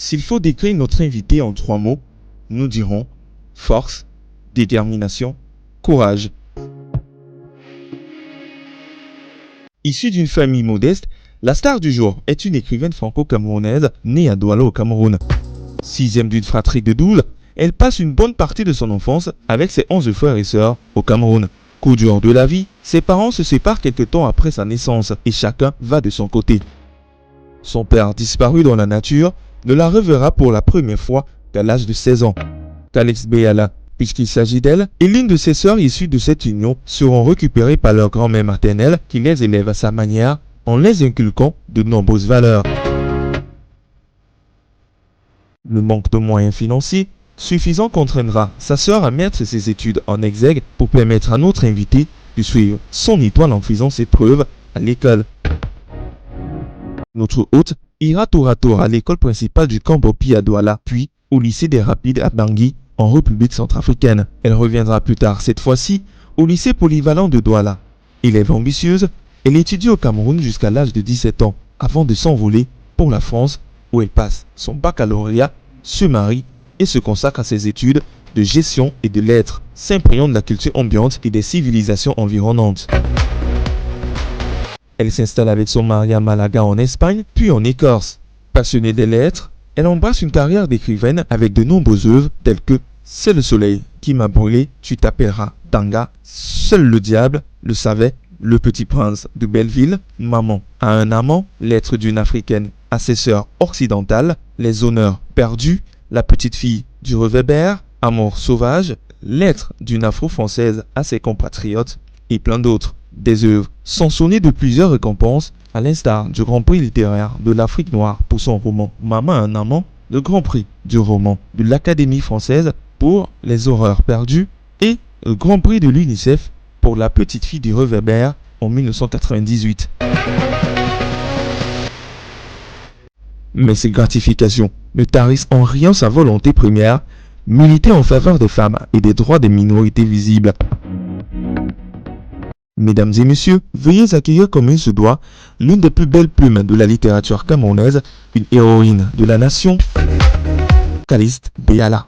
S'il faut décrire notre invité en 3 mots, nous dirons force, détermination, courage. Issue d'une famille modeste, la star du jour est une écrivaine franco-camerounaise née à Douala au Cameroun. 6e d'une fratrie de 12, elle passe une bonne partie de son enfance avec ses 11 frères et sœurs au Cameroun. Coup dur de la vie, ses parents se séparent quelque temps après sa naissance et chacun va de son côté. Son père, disparu dans la nature, ne la reverra pour la première fois qu'à l'âge de 16 ans. Calix Béala, puisqu'il s'agit d'elle, et l'une de ses sœurs issues de cette union seront récupérées par leur grand-mère maternelle qui les élève à sa manière en les inculquant de nombreuses valeurs. Le manque de moyens financiers suffisant contraindra sa sœur à mettre ses études en exergue pour permettre à notre invité de suivre son étoile en faisant ses preuves à l'école. Notre hôte ira tour à tour à l'école principale du camp Bopi à Douala, puis au lycée des Rapides à Bangui, en République centrafricaine. Elle reviendra plus tard, cette fois-ci, au lycée polyvalent de Douala. Élève ambitieuse, elle étudie au Cameroun jusqu'à l'âge de 17 ans, avant de s'envoler pour la France, où elle passe son baccalauréat, se marie et se consacre à ses études de gestion et de lettres, s'imprégnant de la culture ambiante et des civilisations environnantes. Elle s'installe avec son mari à Malaga en Espagne, puis en Écosse. Passionnée des lettres, elle embrasse une carrière d'écrivaine avec de nombreuses œuvres telles que C'est le soleil qui m'a brûlé, tu t'appelleras Danga, Seul le diable le savait, Le petit prince de Belleville, Maman à un amant, Lettre d'une africaine à ses sœurs occidentales, Les honneurs perdus, La petite fille du réverbère, Amour sauvage, Lettre d'une afro-française à ses compatriotes et plein d'autres. Des œuvres sanctionnées de plusieurs récompenses, à l'instar du Grand Prix littéraire de l'Afrique noire pour son roman Maman un amant, le Grand Prix du roman de l'Académie française pour Les horreurs perdues et le Grand Prix de l'UNICEF pour La petite fille du réverbère en 1998. Mais ces gratifications ne tarissent en rien sa volonté première, militer en faveur des femmes et des droits des minorités visibles. Mesdames et messieurs, veuillez accueillir comme il se doit l'une des plus belles plumes de la littérature camerounaise, une héroïne de la nation, Calix Béala.